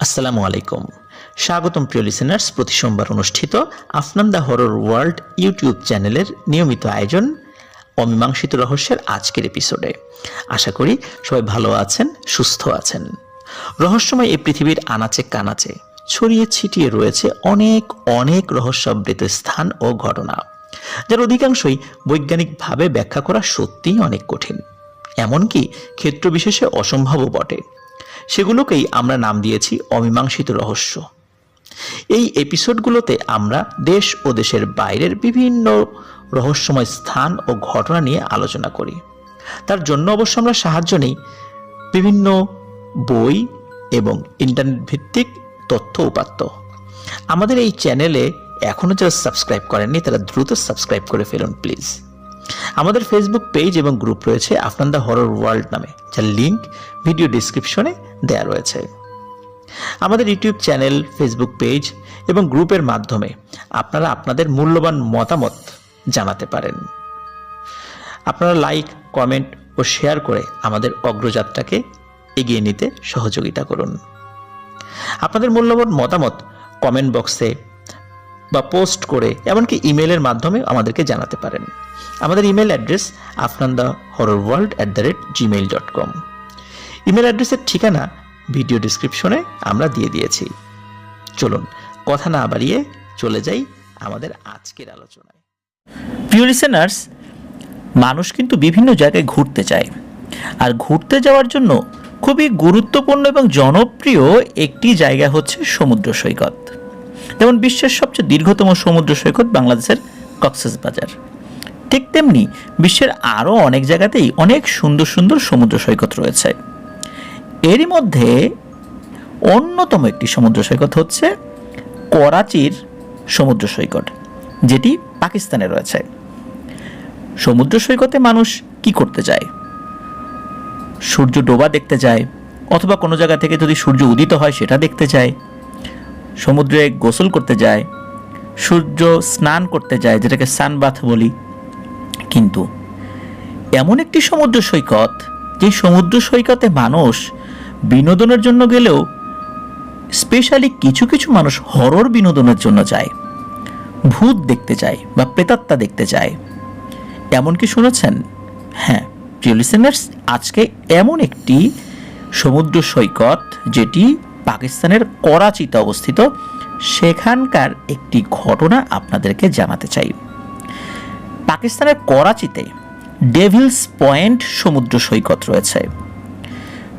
আসসালামু আলাইকুম। স্বাগতম প্রিয় লিসেনার্স, প্রতি সোমবার অনুষ্ঠিত Afnan the horror world YouTube চ্যানেলের নিয়মিত আয়োজন অমীমাংসিত রহস্যের আজকের এপিসোডে। আশা করি সবাই ভালো আছেন, সুস্থ আছেন। রহস্যময় এই পৃথিবীর আনাচে কানাচে ছড়িয়ে ছিটিয়ে রয়েছে অনেক অনেক রহস্যাবৃত স্থান ও ঘটনা, যার অধিকাংশই বৈজ্ঞানিকভাবে ব্যাখ্যা করা সত্যিই অনেক কঠিন, এমনকি ক্ষেত্র বিশেষে অসম্ভবও বটে। সেগুলোকেই আমরা নাম দিয়েছি অমীমাংসিত রহস্য। এই এপিসোডগুলোতে আমরা দেশ ও দেশের বাইরের বিভিন্ন রহস্যময় স্থান ও ঘটনা নিয়ে আলোচনা করি। তার জন্য অবশ্য আমরা সাহায্য নেই বিভিন্ন বই এবং ইন্টারনেট ভিত্তিক তথ্য উপাত্ত। আমাদের এই চ্যানেলে এখনও যারা সাবস্ক্রাইব করেননি তারা দ্রুত সাবস্ক্রাইব করে ফেলুন প্লিজ। আমাদের ফেসবুক পেজ এবং গ্রুপ রয়েছে আফনান দ্য হরর ওয়ার্ল্ড নামে, যার লিঙ্ক ভিডিও ডিসক্রিপশনে দেয়া রয়েছে। আমাদের ইউটিউব চ্যানেল, ফেসবুক পেজ এবং গ্রুপের মাধ্যমে আপনারা আপনাদের মূল্যবান মতামত জানাতে পারেন। আপনারা লাইক, কমেন্ট ও শেয়ার করে আমাদের অগ্রযাত্রাকে এগিয়ে নিতে সহযোগিতা করুন। আপনাদের মূল্যবান মতামত কমেন্ট বক্সে বা পোস্ট করে এমনকি ইমেলের মাধ্যমে আমাদেরকে জানাতে পারেন। আমাদের ইমেল অ্যাড্রেস afnandahorrorworld@gmail.com। ইমেল অ্যাড্রেসের ঠিকানা ভিডিও ডিসক্রিপশনে আমরা দিয়ে দিয়েছি। চলুন কথা না বাড়িয়ে চলে যাই আমাদের আজকের আলোচনায়। প্রিয় লিসেনার্স, মানুষ কিন্তু বিভিন্ন জায়গায় ঘুরতে যায়, আর ঘুরতে যাওয়ার জন্য খুবই গুরুত্বপূর্ণ এবং জনপ্রিয় একটি জায়গা হচ্ছে সমুদ্র সৈকত। যেমন বিশ্বের সবচেয়ে দীর্ঘতম সমুদ্র সৈকত বাংলাদেশের কক্সবাজার, ঠিক তেমনি বিশ্বের আরও অনেক জায়গাতেই অনেক সুন্দর সুন্দর সমুদ্র সৈকত রয়েছে। এরই মধ্যে অন্যতম একটি সমুদ্র সৈকত হচ্ছে করাচির সমুদ্র সৈকত, যেটি পাকিস্তানে রয়েছে। সমুদ্র সৈকতে মানুষ কি করতে যায়? সূর্য ডোবা দেখতে যায়, অথবা কোনো জায়গা থেকে যদি সূর্য উদিত হয় সেটা দেখতে যায়, সমুদ্রে গোসল করতে যায়, সূর্য স্নান করতে যায়, যেটাকে সানবাথ বলি। কিন্তু এমন একটি সমুদ্র সৈকত, যে সমুদ্র সৈকতে মানুষ বিনোদনের জন্য গেলেও স্পেশালি কিছু কিছু মানুষ হরর বিনোদনের জন্য যায়, ভূত দেখতে যায় বা প্রেতাত্মা দেখতে যায়। এমন কি শুনেছেন? হ্যাঁ প্রিয় লিসেনার্স, আজকে এমন একটি সমুদ্র সৈকত যেটি পাকিস্তানের করাচিতে অবস্থিত, সেখানকার একটি ঘটনা আপনাদেরকে জানাতে চাই। পাকিস্তানের করাচিতে ডেভিলস পয়েন্ট সমুদ্র সৈকত রয়েছে।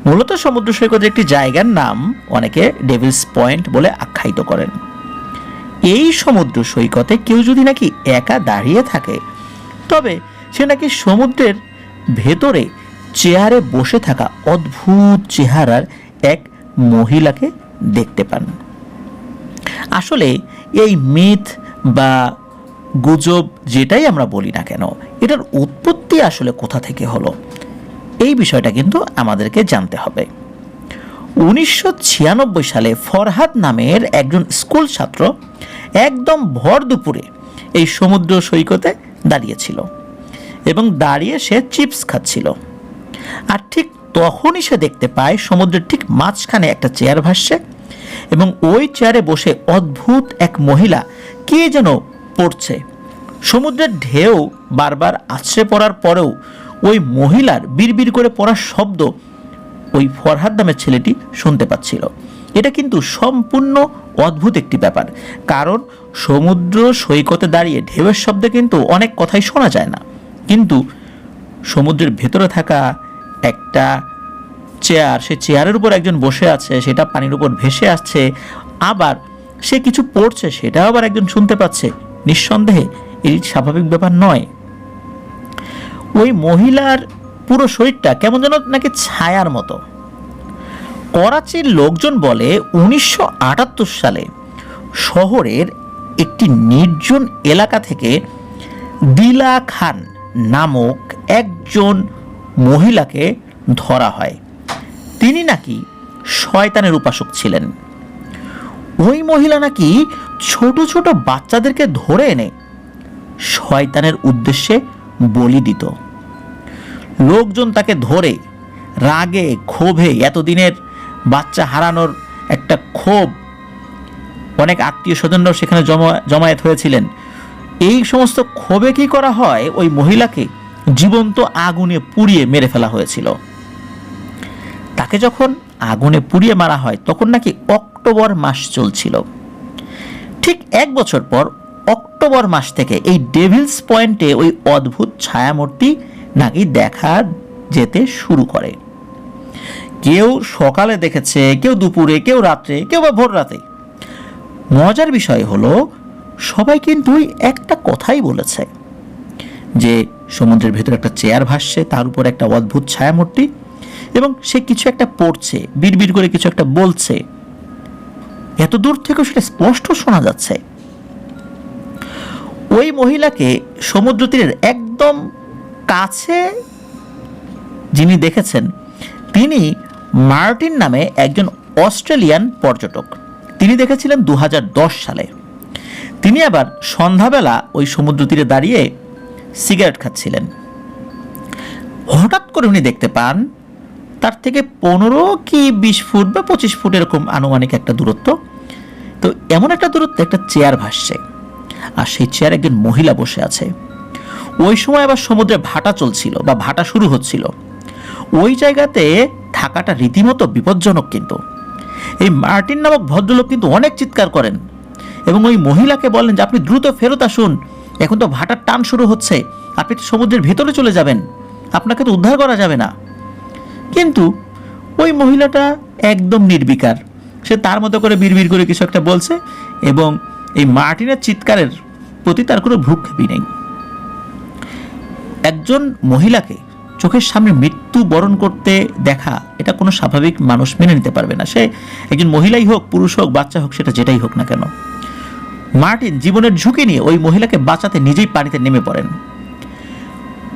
মূলত সমুদ্র সৈকতের একটি জায়গার নাম অনেকে ডেভিলস পয়েন্ট বলে আখ্যায়িত করেন। এই সমুদ্র সৈকতে কেউ যদি নাকি একা দাঁড়িয়ে থাকে, তবে সে নাকি সমুদ্রের ভেতরে চেয়ারে বসে থাকা অদ্ভুত চেহারার এক মহিলাকে দেখতে পান। আসলে এই মিথ বা গুজব যেটাই আমরা বলি না কেন, এটার উৎপত্তি আসলে কোথা থেকে হলো, এই বিষয়টা কিন্তু আমাদেরকে জানতে হবে। 1996 সালে ফরহাদ নামের একজন স্কুল ছাত্র একদম ভর দুপুরে এই সমুদ্র সৈকতে দাঁড়িয়েছিল এবং দাঁড়িয়ে সে চিপস খাচ্ছিল। আর ঠিক তখনই সে দেখতে পায় সমুদ্রের ঠিক মাঝখানে একটা চেয়ার ভাসছে এবং ওই চেয়ারে বসে অদ্ভুত এক মহিলা কে যেন পড়ছে। সমুদ্রের ঢেউ বারবার আছড়ে পড়ার পরেও ওই মহিলার বিড়বিড় করে পড়ার শব্দ ওই ফরহাদ নামের ছেলেটি শুনতে পাচ্ছিল। এটা কিন্তু সম্পূর্ণ অদ্ভুত একটি ব্যাপার, কারণ সমুদ্র সৈকতে দাঁড়িয়ে ঢেউয়ের শব্দে কিন্তু অনেক কথাই শোনা যায় না, কিন্তু সমুদ্রের ভেতরে থাকা একটা চেয়ার, সে চেয়ারের উপর একজন বসে আছে, সেটা পানির উপর ভেসে আসছে, আবার সে কিছু পড়ছে, সেটাও আবার একজন শুনতে পাচ্ছে। নিঃসন্দেহে এই স্বাভাবিক ব্যাপার নয়। ওই মহিলার পুরো শরীরটা কেমন যেন নাকি ছায়ার মতো। করাচির লোকজন বলে 1978 সালে শহরের একটি নির্জন এলাকা থেকে দিলা খান নামক একজন মহিলাকে ধরা হয়। তিনি নাকি শয়তানের উপাসক ছিলেন। ওই মহিলা নাকি ছোট ছোট বাচ্চাদেরকে ধরে এনে শয়তানের উদ্দেশ্যে বলি দিত। লোকজন তাকে ধরে রাগে ক্ষোভে এতদিনের বাচ্চা হারানোর একটা ক্ষোভ, অনেক আত্মীয় স্বজনরাও সেখানে জমায়েত হয়েছিলেন। এই সমস্ত ক্ষোভে কি করা হয়, ওই মহিলাকে জীবন্ত আগুনে পুড়িয়ে মেরে ফেলা হয়েছিল। তাকে যখন আগুনে পুড়িয়ে মারা হয় তখন নাকি অক্টোবর মাস চলছিল। ঠিক 1 বছর পর অক্টোবর মাস থেকে এই ডেভিলস পয়েন্টে ওই অদ্ভুত ছায়ামূর্তি নাকি দেখা যেতে শুরু করে। কেউ সকালে দেখেছে, কেউ দুপুরে, কেউ রাত্রে, কেউ বা ভোর রাতে। মজার বিষয় হলো সবাই কিন্তু একটা কথাই বলেছে যে সমুদ্রের ভেতর একটা চেয়ার ভাসছে, তার উপর একটা অদ্ভুত ছায়ামূর্তি, এবং সে কিছু একটা পড়ছে, বিড়বিড় করে কিছু একটা বলছে। এত দূর থেকেও সেটা স্পষ্ট শোনা যাচ্ছে। ওই মহিলাকে সমুদ্র তীরের একদম কাছে যিনি দেখেছেন তিনি মার্টিন নামে একজন অস্ট্রেলিয়ান পর্যটক। তিনি দেখেছিলেন 2010 সালে। তিনি আবার সন্ধ্যাবেলা ওই সমুদ্র তীরে দাঁড়িয়ে সিগারেট খাচ্ছিলেন। হঠাৎ করে উনি দেখতে পান তার থেকে 15 কি 20 ফুট বা 25 ফুট এরকম আনুমানিক একটা দূরত্ব, তো এমন একটা দূরত্বে একটা চেয়ার ভাসছে, আর সেই চেয়ারে একজন মহিলা বসে আছে। ওই সময় আবার সমুদ্রে ভাটা চলছিল বা ভাটা শুরু হচ্ছিল। ওই জায়গাতে থাকাটা রীতিমতো বিপজ্জনক। কিন্তু এই মার্টিন নামক ভদ্রলোক কিন্তু অনেক চিৎকার করেন এবং ওই মহিলাকে বলেন যে আপনি দ্রুত ফেরত আসুন, এখন তো ভাটার টান শুরু হচ্ছে, আপনি তো সমুদ্রের ভেতরে চলে যাবেন, আপনাকে তো উদ্ধার করা যাবে না। কিন্তু ওই মহিলাটা একদম নির্বিকার, সে তার মতো করে বিড়বিড় করে কিছু একটা বলছে এবং এই মার্টিনের চিৎকারের প্রতি তার কোনো ভ্রুক্ষেপই নেই। একজন মহিলাকে চোখের সামনে মৃত্যু বরণ করতে দেখা, এটা কোনো স্বাভাবিক মানুষ মেনে নিতে পারবে না। সে একজন মহিলাই হোক, পুরুষ হোক, বাচ্চা হোক, সেটা যেটাই হোক না কেন। মার্টিন জীবনের ঝুঁকি নিয়ে ওই মহিলাকে বাঁচাতে নিজেই পানিতে নেমে পড়েন।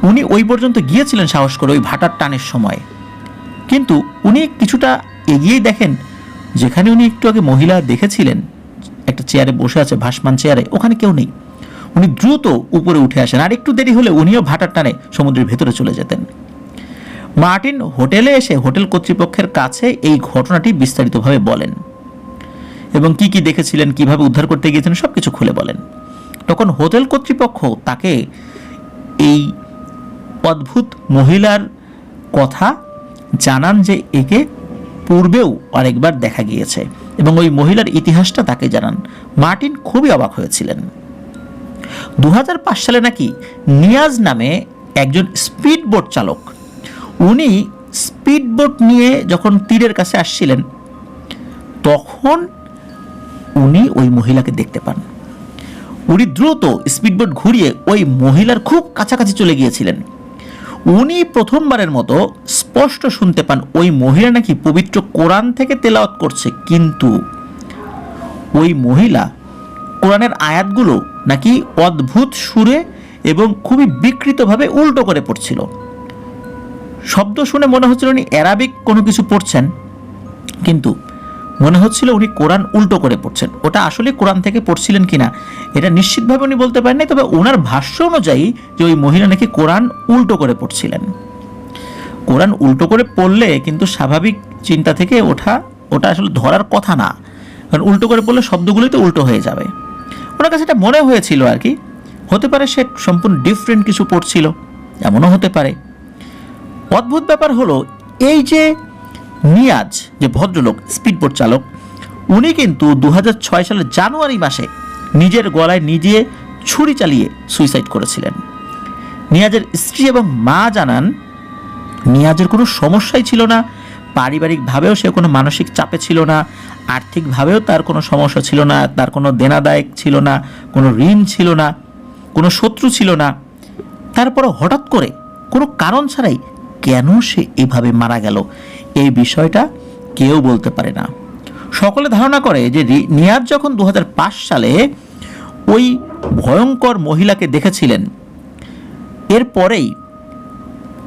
উনি ওই পর্যন্ত গিয়েছিলেন সাহস করে ওই ভাটার টানের সময়, কিন্তু উনি কিছুটা এগিয়েই দেখেন যেখানে উনি একটু আগে মহিলা দেখেছিলেন একটা চেয়ারে বসে আছে, ভাসমান চেয়ারে, ওখানে কেউ নেই। উনি দ্রুত উপরে উঠে আসেন, আর একটু দেরি হলে উনিও ভাটার টানে সমুদ্রের ভেতরে চলে যেতেন। মার্টিন হোটেলে এসে হোটেল কর্তৃপক্ষের কাছে এই ঘটনাটি বিস্তারিতভাবে বলেন এবং কি কি দেখেছিলেন, কিভাবে উদ্ধার করতে গিয়েছিলেন, সবকিছু খুলে বলেন। তখন হোটেল কর্তৃপক্ষ তাকে এই অদ্ভুত মহিলার কথা জানান যে একে পূর্বেও আরেকবার দেখা গিয়েছে এবং ওই মহিলার ইতিহাসটা তাকে জানান। মার্টিন খুবই অবাক হয়েছিলেন। 2005 সালে নাকি নিয়াজ নামে একজন স্পিডবোট চালক, উনি স্পিডবোট নিয়ে যখন তীরের কাছে আসছিলেন তখন উনি ওই মহিলাকে দেখতে পান। উনি দ্রুত স্পিডবোট ঘুরিয়ে ওই মহিলার খুব কাছাকাছি চলে গিয়েছিলেন। উনি প্রথমবারের মতো স্পষ্ট শুনতে পান ওই মহিলা নাকি পবিত্র কোরআন থেকে তেলাওয়াত করছে, কিন্তু ওই মহিলা কোরআনের আয়াতগুলো নাকি অদ্ভুত সুরে এবং খুবই বিকৃতভাবে উল্টো করে পড়ছিল। শব্দ শুনে মনে হচ্ছিল উনি অ্যারাবিক কোনো কিছু পড়ছেন, কিন্তু মনে হচ্ছিল উনি কোরআন উল্টো করে পড়ছেন। ওটা আসলে কোরআন থেকে পড়ছিলেন কিনা এটা নিশ্চিতভাবে উনি বলতে পারেন না, তবে ওনার ভাষ্য অনুযায়ী যে ওই মহিলা নাকি কোরআন উল্টো করে পড়ছিলেন। কোরআন উল্টো করে পড়লে কিন্তু স্বাভাবিক চিন্তা থেকে ওটা আসলে ধরার কথা না, কারণ উল্টো করে পড়লে শব্দগুলোই তো উল্টো হয়ে যাবে। ওনার কাছে এটা মনে হয়েছিল আর কি, হতে পারে সে সম্পূর্ণ ডিফারেন্ট কিছু পড়ছিল, এমনও হতে পারে। অদ্ভুত ব্যাপার হলো এই যে নিয়াজ যে ভদ্রলোক স্পিডবোট চালক, উনি কিন্তু 2006 সালের জানুয়ারি মাসে নিজের গলায় নিজে ছুরি চালিয়ে সুইসাইড করেছিলেন। নিয়াজের স্ত্রী এবং মা জানান নিয়াজের কোনো সমস্যাই ছিল না, পারিবারিকভাবেও সে কোনো মানসিক চাপে ছিল না, আর্থিকভাবেও তার কোনো সমস্যা ছিল না, তার কোনো দেনাদায়ক ছিল না, কোনো ঋণ ছিল না, কোনো শত্রু ছিল না। তারপরে হঠাৎ করে কোনো কারণ ছাড়াই কেন সে এভাবে মারা গেল, এই বিষয়টা কেউ বলতে পারে না। সকলে ধারণা করে যে নিয়াজ যখন 2005 সালে ওই ভয়ঙ্কর মহিলাকে দেখেছিলেন, এরপরেই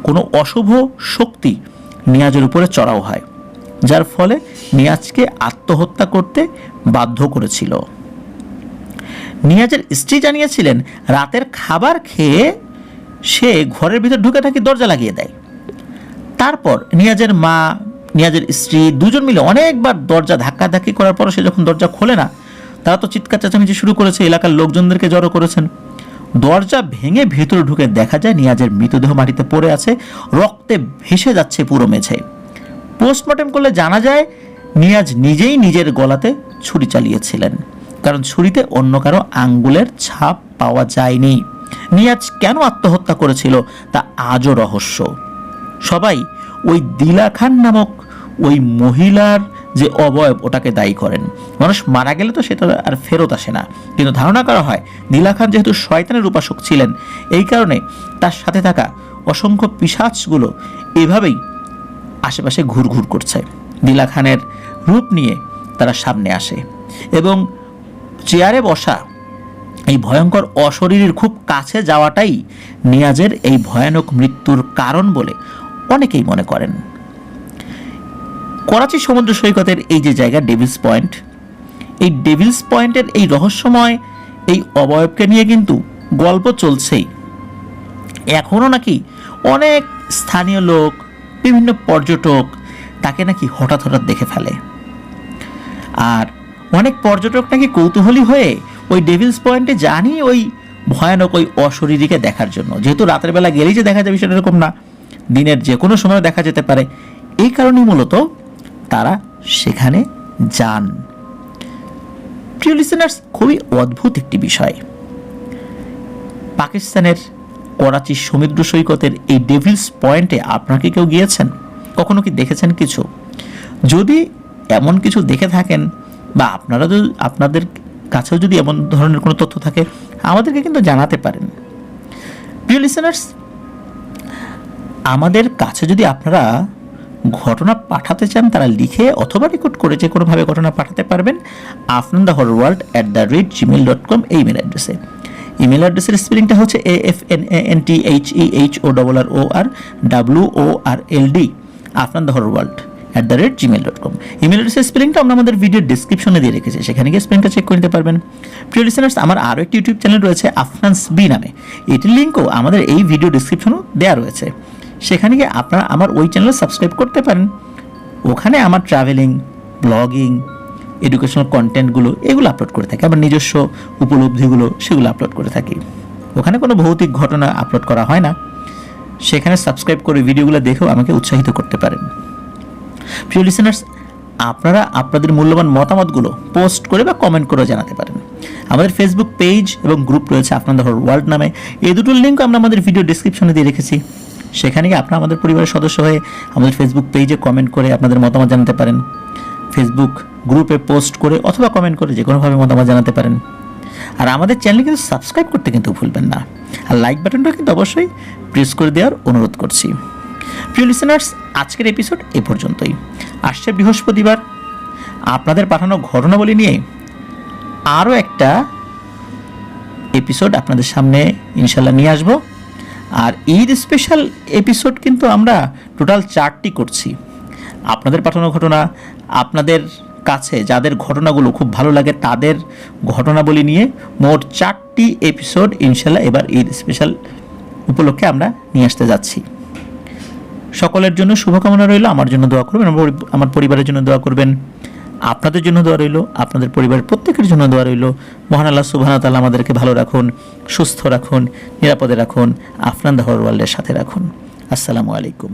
কোনো অশুভ শক্তি নিয়াজের উপরে চড়াও হয়, যার ফলে নিয়াজকে আত্মহত্যা করতে বাধ্য করেছিল। নিয়াজের স্ত্রী জানিয়েছিলেন রাতের খাবার খেয়ে সে ঘরের ভিতর ঢুকে থাকি দরজা লাগিয়ে দেয়। তারপর নিয়াজের মা, নিয়াজের স্ত্রী দুজন মিলে অনেকবার দরজা ধাক্কাধাক্কি করার পর সে যখন দরজা খোলে না, তারা তো চিৎকার চেঁচামেচি শুরু করেছে, এলাকার লোকজনদেরকে জড়ো করেছেন। দরজা ভেঙে ভেতরে ঢুকে দেখা যায় নিয়াজের মৃতদেহ মাটিতে পড়ে আছে, রক্তে ভেসে যাচ্ছে পুরো মেঝে। পোস্টমর্টেম করলে জানা যায় নিয়াজ নিজেই নিজের গলাতে ছুরি চালিয়েছিলেন, কারণ ছুরিতে অন্য কারো আঙ্গুলের ছাপ পাওয়া যায়নি। নিয়াজ কেন আত্মহত্যা করেছিল তা আজও রহস্য। সবাই ওই দিলা খান নামক ওই মহিলার যে অবয়ব ওটাকে দায়ী করেন। মানুষ মারা গেলে তো সেটা আর ফেরত আসে না, কিন্তু ধারণা করা হয় দিলা খান যেহেতু শয়তানের উপাসক ছিলেন, এই কারণে তার সাথে থাকা অসংখ্য পিশাচগুলো এভাবেই আশেপাশে ঘুরঘুর করছে। দিলা খানের রূপ নিয়ে তারা সামনে আসে এবং চেয়ারে বসা এই ভয়ঙ্কর অশরীরীর খুব কাছে যাওয়াটাই নিয়াজের এই ভয়ানক মৃত্যুর কারণ বলে অনেকেই মনে করেন। করাচি সমুদ্র সৈকতের এই যে জায়গা ডেভিলস পয়েন্ট, এই ডেভিলস পয়েন্টের এই রহস্যময় এই অবয়বকে নিয়ে কিন্তু গল্প চলছেই। এখনও নাকি অনেক স্থানীয় লোক, বিভিন্ন পর্যটক তাকে নাকি হঠাৎ হঠাৎ দেখে ফেলে। আর অনেক পর্যটক নাকি কৌতূহলী হয়ে ওই ডেভিলস পয়েন্টে জানি ওই ভয়ানক ওই অশরীরীকে দেখার জন্য। যেহেতু রাতের বেলা গেলেই যে দেখা যাবে সেটা এরকম না, দিনের যে কোনো সময় দেখা যেতে পারে। এই কারণেই মূলত তারা সেখানে যান। প্রিয় লিসেনার্স, খুবই অদ্ভুত একটি বিষয়। পাকিস্তানের করাচি সমুদ্র সৈকতের এই ডেভিলস পয়েন্টে আপনারা কি কেউ গিয়েছেন? কখনো কি দেখেছেন কিছু? যদি এমন কিছু দেখে থাকেন বা আপনারা যদি আপনাদের কাছেও যদি এমন ধরনের কোনো তথ্য থাকে, আমাদেরকে কিন্তু জানাতে পারেন। প্রিয় লিসেনার্স, আমাদের কাছে যদি আপনারা ঘটনা পাঠাতে চান, তারা লিখে অথবা রেকর্ড করে যে কোনোভাবে ঘটনা পাঠাতে পারবেন afnanthehorrorworld@gmail.com এই ইমেল অ্যাড্রেসে। ইমেল অ্যাড্রেসের স্পেলিংটা হচ্ছে AFNANTHEHORRORWORLD afnanthehorrorworld@gmail.com। ইমেল অ্যাড্রেসের স্পেলিংটা আমরা আমাদের ভিডিও ডেসক্রিপশনে দিয়ে রেখেছি, সেখানে গিয়ে স্পেলিংটা চেক করে নিতে পারবেন। প্রিয় লিসেনার্স, আমার আরও একটি ইউটিউব চ্যানেল রয়েছে আফনান্স বি নামে, এটির লিঙ্কও আমাদের এই ভিডিও ডেসক্রিপশনেও দেওয়া রয়েছে। সেখানে গিয়ে আপনারা আমার ওই চ্যানেলে সাবস্ক্রাইব করতে পারেন। ওখানে আমার ট্রাভেলিং, ব্লগিং, এডুকেশনাল কন্টেন্টগুলো এগুলো আপলোড করে থাকি, আমার নিজস্ব উপলব্ধিগুলো সেগুলো আপলোড করে থাকি। ওখানে কোনো ভৌতিক ঘটনা আপলোড করা হয় না। সেখানে সাবস্ক্রাইব করে ভিডিওগুলো দেখেও আমাকে উৎসাহিত করতে পারেন। প্রিয় লিসেনার্স, আপনারা আপনাদের মূল্যবান মতামতগুলো পোস্ট করে বা কমেন্ট করে জানাতে পারেন। আমাদের ফেসবুক পেজ এবং গ্রুপ রয়েছে আফনান দ্য হরর ওয়ার্ল্ড নামে, এই দুটোর লিঙ্ক আমরা আমাদের ভিডিও ডেসক্রিপশনে দিয়ে রেখেছি। সেখানে গিয়ে আপনারা আমাদের পরিবারের সদস্য হয়ে আমাদের ফেসবুক পেজে কমেন্ট করে আপনাদের মতামত জানাতে পারেন। ফেসবুক গ্রুপে পোস্ট করে অথবা কমেন্ট করে যে কোনোভাবে মতামত জানাতে পারেন। আর আমাদের চ্যানেল কিন্তু সাবস্ক্রাইব করতে কিন্তু ভুলবেন না, আর লাইক বাটনটা কিন্তু অবশ্যই প্রেস করে দেওয়ার অনুরোধ করছি। প্রিয় লিসেনার্স, আজকের এপিসোড এ পর্যন্তই। আসছে বৃহস্পতিবার আপনাদের পাঠানো ঘটনাবলী নিয়ে আরও একটা এপিসোড আপনাদের সামনে ইনশাল্লাহ নিয়ে আসবো। আর ঈদ স্পেশাল এপিসোড কিন্তু আমরা টোটাল 4টি করছি। আপনাদের পাঠানো ঘটনা, আপনাদের কাছে যাদের ঘটনাগুলো খুব ভালো লাগে তাদের ঘটনাবলী নিয়ে মোট 4টি এপিসোড ইনশাল্লাহ এবার ঈদ স্পেশাল উপলক্ষে আমরা নিয়ে আসতে যাচ্ছি। সকলের জন্য শুভকামনা রইল। আমার জন্য দোয়া করবেন, আমার পরিবারের জন্য দোয়া করবেন, আপনাদের জন্য দোয়া রইল, আপনাদের পরিবারের প্রত্যেকের জন্য দোয়া রইল। মহান আল্লাহ সুবহানাহু ওয়া তাআলা আমাদেরকে ভালো রাখুন, সুস্থ রাখুন, নিরাপদে রাখুন, আফনান দ্য হরর ওয়ার্ল্ডের সাথে রাখুন। আসসালামু আলাইকুম।